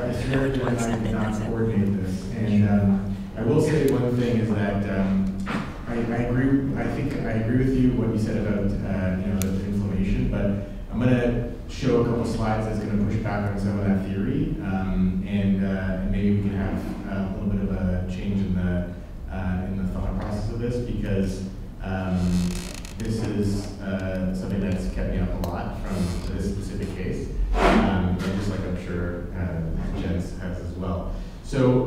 I swear to God, I did not coordinate this. And I will say one thing is that I agree. I think I agree with you what you said about the inflammation, but I'm going to show a couple slides that's going to push back on some of that theory, and maybe we can have a little bit of a change in the thought process of this, because this is something that's kept me up a lot from this specific case, and just like I'm sure Jen's has as well. So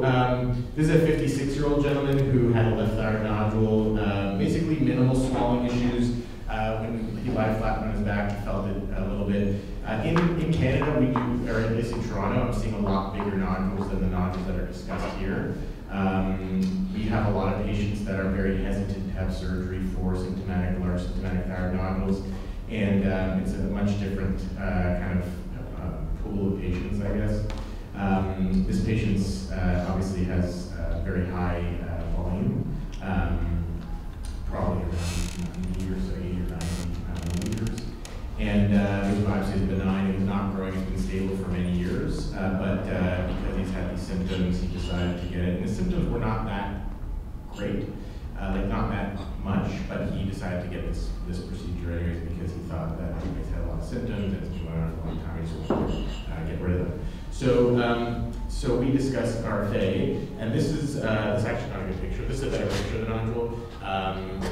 this is a 56-year-old gentleman who had a left thyroid nodule, basically minimal swelling issues. When he lied flat on his back, he felt it a little bit. In Canada, we do, or at least in Toronto, I'm seeing a lot bigger nodules than the nodules that are discussed here. We have a lot of patients that are very hesitant to have surgery for large symptomatic thyroid nodules, and it's a much different kind of pool of patients, I guess. This patient obviously has very high volume, probably around 90 or so, 80 or 90 milliliters. And his biopsy is benign. It was not growing. It's been stable for many years. But because he's had these symptoms, he decided to get it. And the symptoms were not that great, not that much, but he decided to get this procedure anyways because he thought that he's had a lot of symptoms and it's been going on for a long time. He just wanted to get rid of them. So we discussed RFA, and this is actually not a good picture. This is a better picture of the nodule.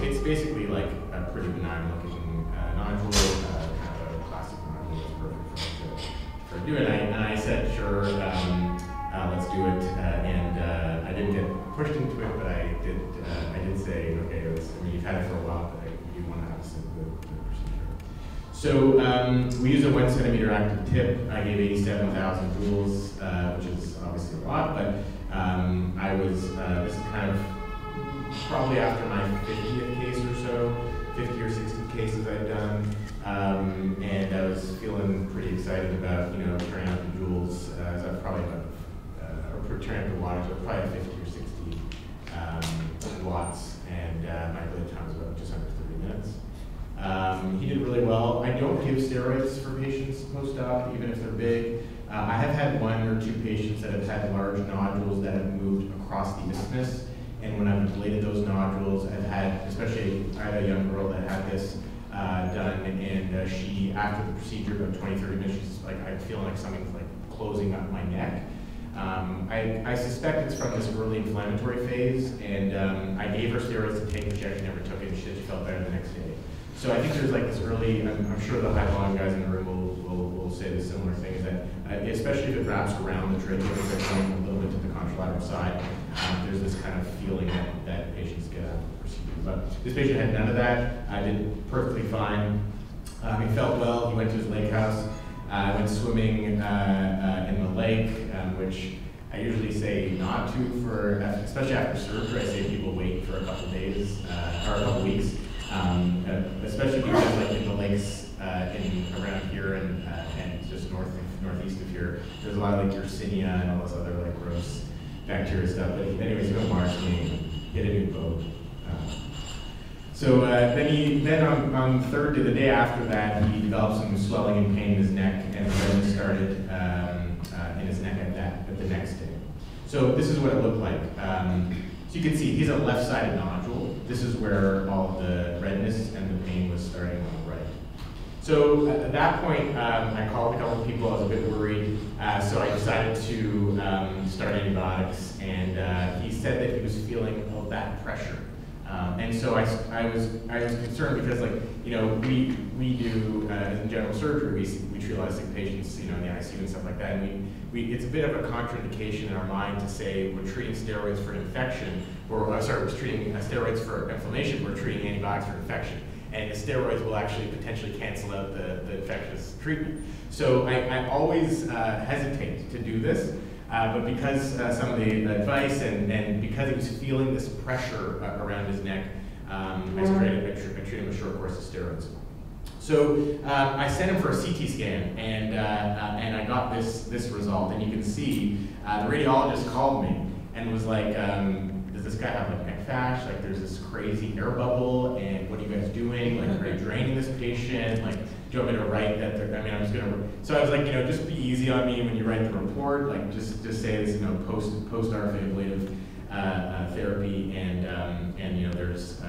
It's basically like a pretty benign looking nodule, kind of a classic nodule that's perfect for doing it. And I said, sure, let's do it. And I didn't get pushed into it, but I did say, okay, you've had it for a while, but you do want to have the procedure. So we use a 1 centimeter active tip. I gave 87,000 joules, which is obviously a lot, but this is kind of probably after my 50th case or so, 50 or 60 cases I've done, and I was feeling pretty excited about, turning out the joules. So I've probably or turning up the water, so probably 50 or 60 watts, and my bleed time was about just under 30 minutes. He did really well. I don't give steroids for patients post-op, even if they're big. I have had 1 or 2 patients that have had large nodules that have moved across the isthmus, and when I've ablated those nodules, I've had, especially I had a young girl that had this done, and she, after the procedure, about 20, 30 minutes, she's like, I'm feeling like something's like closing up my neck. I suspect it's from this early inflammatory phase, and I gave her steroids to take, but she actually never took it, and she said she felt better the next day. So I think there's like this early, I'm sure the high volume guys in the room will say the similar thing, is that especially if it wraps around the trachea, if it's going a little bit to the contralateral side, there's this kind of feeling that patients get after the procedure. But this patient had none of that. I did perfectly fine. He felt well. He went to his lake house. I went swimming in the lake, which I usually say not to especially after surgery. I say people wait for a couple days or a couple weeks, especially because like in the lakes around here and just northeast of here, there's a lot of like Yersinia and all this other like gross bacteria stuff. But anyways, he went marsh skiing, get a new boat. So then on the day after that, he developed some swelling and pain in his neck, and then started in his neck at the next day. So this is what it looked like. So you can see he's a left-sided nodule. This is where all of the redness and the pain was starting on the right. So at that point, I called a couple of people. I was a bit worried, so I decided to start antibiotics, and he said that he was feeling all that pressure. And so I was concerned because, like, we do in general surgery, we treat a lot of sick patients, in the ICU and stuff like that, and it's a bit of a contraindication in our mind to say we're treating steroids for an infection, or we're treating steroids for inflammation, we're treating antibiotics for infection, and the steroids will actually potentially cancel out the infectious treatment. So I always hesitate to do this. But because some of the advice and because he was feeling this pressure around his neck, I treated him a short course of steroids. So I sent him for a CT scan, and I got this result. And you can see the radiologist called me and was like, "Does this guy have like neck fash? Like, there's this crazy air bubble, and what are you guys doing? Like, are you draining this patient? Like, do you want me to write that? I'm just gonna. So I was like, just be easy on me when you write the report. Like, just say this, post RFA ablative therapy, and there's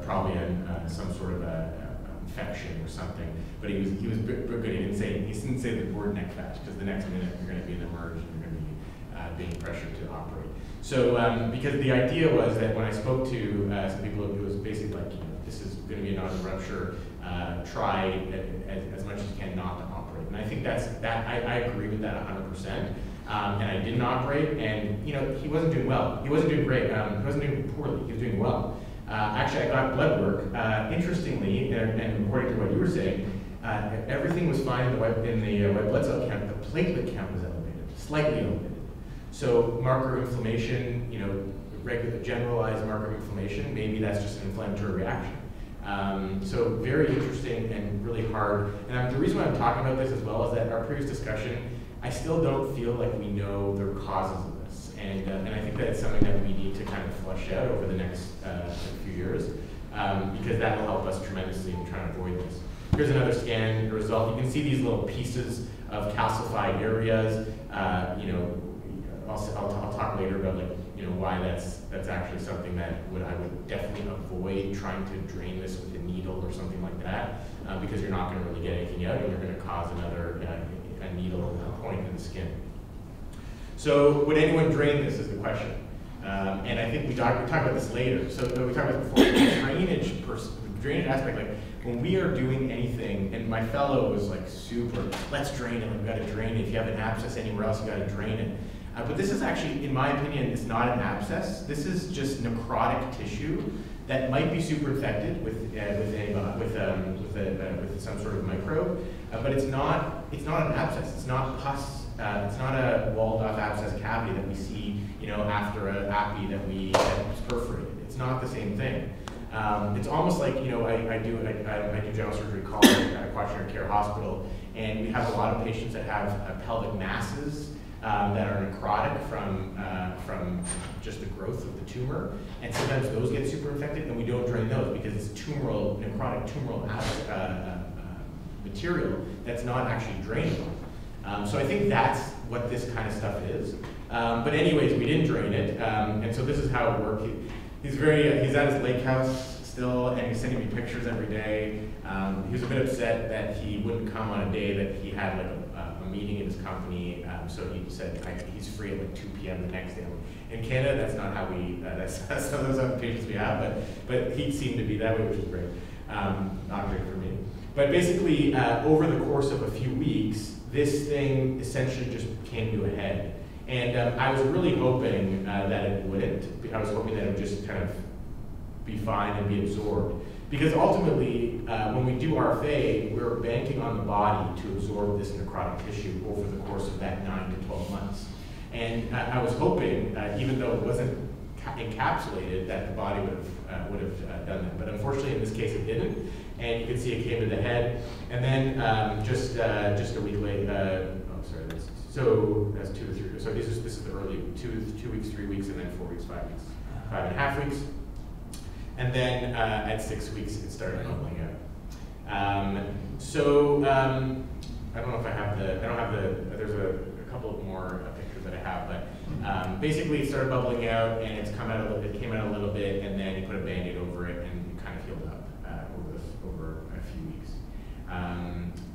probably some sort of infection or something. But he was good. He didn't say the word neck patch, because the next minute you're going to be in the merge and you're going to be being pressured to operate. So because the idea was that when I spoke to some people, it was basically like, this is going to be a nodule rupture. Try as much as you can not to operate. And I think I agree with that 100%. And I didn't operate, and he wasn't doing well. He wasn't doing great. He wasn't doing poorly. He was doing well. Actually, I got blood work. Interestingly, and according to what you were saying, everything was fine in the white blood cell count. The platelet count was elevated, slightly elevated. So marker of inflammation, regular generalized marker of inflammation, maybe that's just an inflammatory reaction. So very interesting and really hard. And the reason why I'm talking about this as well is that our previous discussion, I still don't feel like we know the causes of this. And I think that it's something that we need to kind of flush out over the next few years, because that will help us tremendously in trying to avoid this. Here's another scan result. You can see these little pieces of calcified areas. I'll talk later about why that's actually something that I would definitely avoid trying to drain this with a needle or something like that, because you're not going to really get anything out, and you're going to cause another a needle point in the skin. So would anyone drain this is the question, and I think we talk about this later. So we talked about before the drainage aspect. Like when we are doing anything, and my fellow was like super, let's drain it. We've got to drain it. If you have an abscess anywhere else, you got to drain it. But this is actually, in my opinion, it's not an abscess. This is just necrotic tissue that might be super infected with some sort of microbe, but it's not an abscess. It's not pus. It's not a walled-off abscess cavity that we see, after an appy that was perforated. It's not the same thing. It's almost like, I do general surgery call at a quaternary care hospital, and we have a lot of patients that have pelvic masses that are necrotic from just the growth of the tumor, and sometimes those get super infected, and we don't drain those because it's necrotic tumoral material that's not actually drainable. So I think that's what this kind of stuff is. But anyways, we didn't drain it, and so this is how it worked. He's at his lake house still, and he's sending me pictures every day. He was a bit upset that he wouldn't come on a day that he had like a meeting in his company, so he said he's free at like 2 p.m. the next day. In Canada, that's not how that's not those other patients we have, but he seemed to be that way, which is great. Not great for me. But basically, over the course of a few weeks, this thing essentially just came to a head. And I was really hoping that it wouldn't. I was hoping that it would just kind of be fine and be absorbed. Because ultimately, when we do RFA, we're banking on the body to absorb this necrotic tissue over the course of that 9 to 12 months. And I was hoping, even though it wasn't encapsulated, that the body would have done that. But unfortunately, in this case, it didn't. And you can see it came to the head. And then just a week later, so that's 2 or 3. So this is the early 2 weeks, 3 weeks, and then 4 weeks, 5 weeks, 5.5 weeks. And then at 6 weeks, it started bubbling out. I don't know if I have there's a couple more pictures that I have, but basically it started bubbling out, and it came out a little bit, and then you put a Band-Aid over it, and it kind of healed up over a few weeks.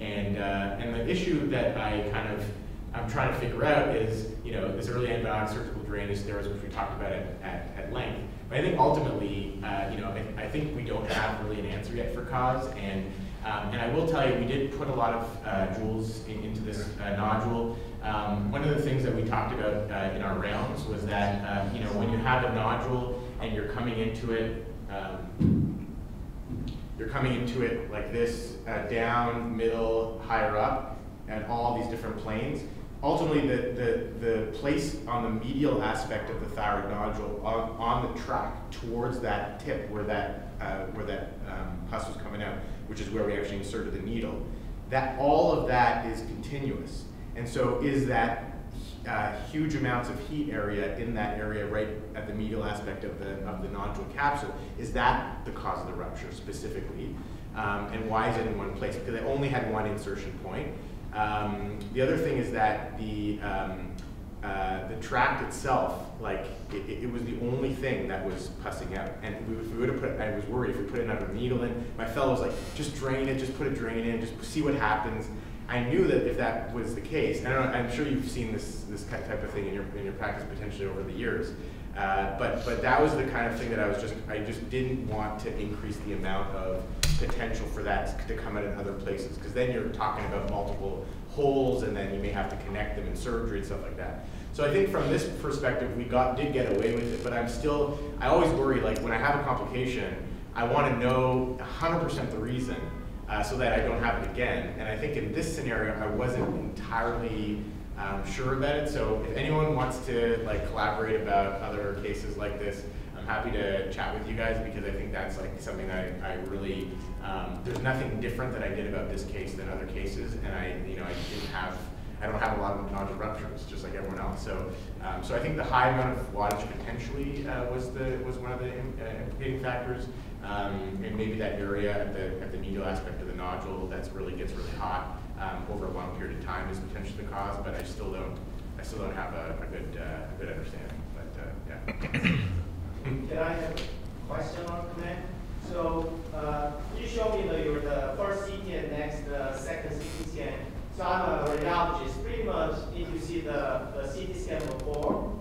And the issue that I'm trying to figure out is, this early antibiotic surgical drainage steroids, which we talked about at length. But I think ultimately, I think we don't have really an answer yet for cause. And I will tell you, we did put a lot of jewels into this nodule. One of the things that we talked about in our rounds was that, when you have a nodule and you're coming into it like this, down, middle, higher up, and all these different planes. Ultimately, the place on the medial aspect of the thyroid nodule on the track towards that tip where that pus was coming out, which is where we actually inserted the needle, that all of that is continuous. And so is that huge amounts of heat area in that area right at the medial aspect of the nodule capsule, is that the cause of the rupture specifically? And why is it in one place? Because it only had one insertion point. The other thing is that the tract itself, like it was the only thing that was pussing out. And if we would have put, I was worried if we put another needle in. My fellow was like, just drain it, just put a drain in, just see what happens. I knew that if that was the case, and I'm sure you've seen this type of thing in your practice potentially over the years. But that was the kind of thing that I just didn't want to increase the amount of potential for that to come out in other places, because then you're talking about multiple holes, and then you may have to connect them in surgery and stuff like that. So I think from this perspective, we did get away with it, but I always worry, like when I have a complication, I want to know 100% the reason so that I don't have it again. And I think in this scenario, I wasn't entirely sure about it. So if anyone wants to like collaborate about other cases like this, I'm happy to chat with you guys, because I think that's like something that I really, there's nothing different that I did about this case than other cases, and I don't have a lot of nodular ruptures, just like everyone else. So, so I think the high amount of wattage potentially was one of the implicating factors, and maybe that area at the medial aspect of the nodule gets really hot over a long period of time is potentially the cause, but I still don't have a good understanding. But yeah. Can I have a question or comment? So you showed me the first CT and next second CT scan. So I'm a radiologist. Pretty much, if you see the CT scan before,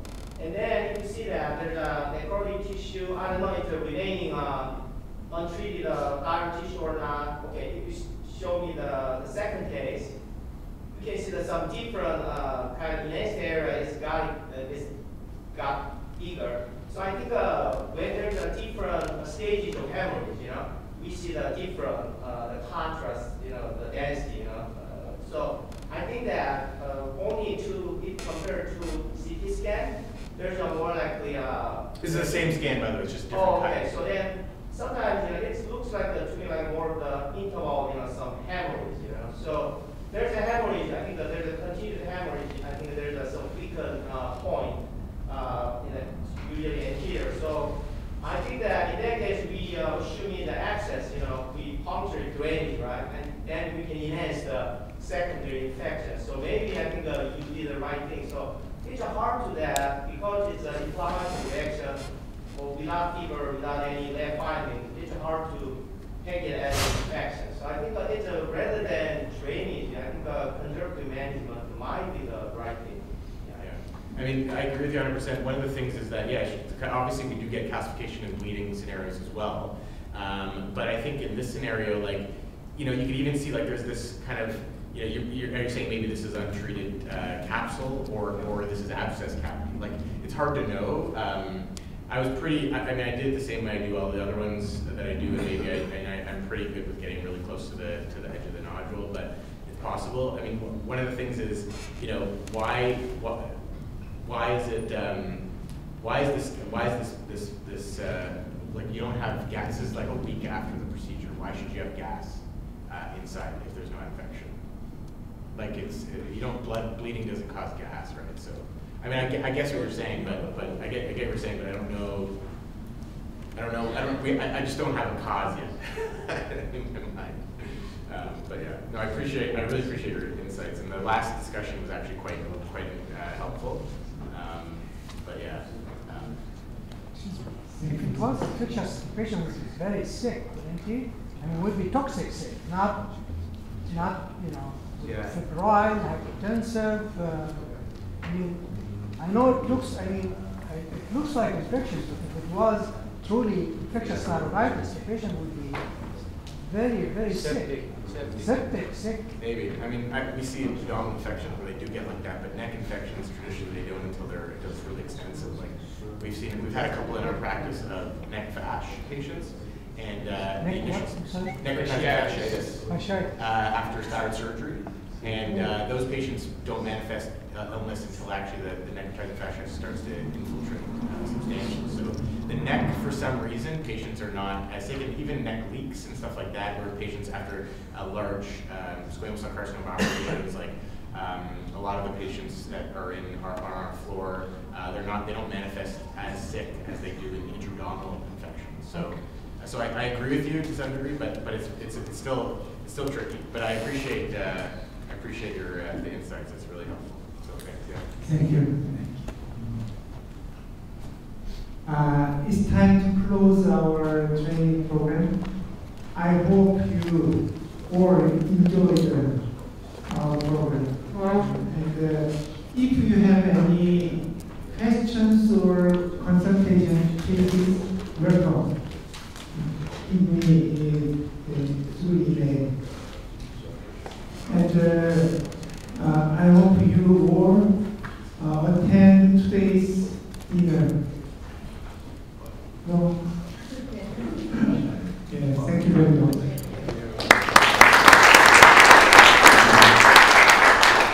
and then if you see that there's a necrotic tissue, I don't know if the remaining untreated thyroid tissue or not. Okay, if you show me the second case, you can see that some different kind of enhanced area got bigger. So I think when there's a different stages of hemorrhage, we see the different the contrast, the density, So I think that only if compared to CT scan, there's a more likely. This is the same scan, by the way, it's just different. Oh, okay. Types. So then sometimes it looks like to me like more of the interval, some hemorrhage, So there's a hemorrhage. I think that there's a continued hemorrhage. I think that there's some weakened point, usually in here. So I think that in that case, we should need the access. We puncture drainage, right, and then we can enhance the secondary infection. So maybe I think you did the right thing. So it's hard to that because it's an inflammatory reaction, or without fever, without any lab finding. It's hard to take it as an infection. So I think it's rather than drainage, I think conservative management might be the right thing. I mean, I agree with you 100%. One of the things is that, yeah, obviously we do get calcification and bleeding scenarios as well. But I think in this scenario, like, you could even see like there's this kind of, are you saying maybe this is untreated capsule or this is abscess cavity? Like, it's hard to know. I did the same way I do all the other ones that I do, and maybe I'm pretty good with getting really close to the edge of the nodule, but it's possible. I mean, one of the things is, why is this like you don't have gas? This is like a week after the procedure. Why should you have gas inside if there's no infection? Like bleeding doesn't cause gas, right? So, I mean, I guess what you're saying, but I get what you're saying, but I don't know. I just don't have a cause yet in my mind. But yeah, no, I really appreciate your insights, and the last discussion was actually quite helpful. But yeah. If it was infectious, the patient was very sick, wouldn't he? I mean, would be toxic sick, not febrile, hypertensive. I know it looks. It looks like infectious, but if it was truly infectious thyroiditis, the patient would be very, very sick. Septic, sick. Maybe. I mean, we see abdominal infections where they do get like that, but neck infections traditionally they don't until it does really extensive. Like we've had a couple in our practice of neck fash patients, and neck fasciitis after thyroid surgery, and those patients don't manifest illness until actually the necrotizing fasciitis starts to infiltrate substantially. So the neck, for some reason, patients are not as sick, and even neck leaks and stuff like that, where patients after a large squamous cell carcinoma operations, like a lot of the patients that are on our floor, they don't manifest as sick as they do in intra-abdominal infections. So So I agree with you to some degree, but it's still tricky. But I appreciate your the insights. It's really helpful. So thanks. Yeah. Thank you. It's time to close our training program. I hope you all enjoyed our program. And if you have any questions or consultation, please welcome. Give me through email. And I hope you all attend today's dinner. No? Yes, thank you very much.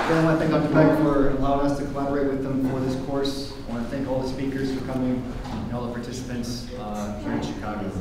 Again, I want to thank Dr. Beck for allowing us to collaborate with them for this course. I want to thank all the speakers for coming and all the participants here in Chicago.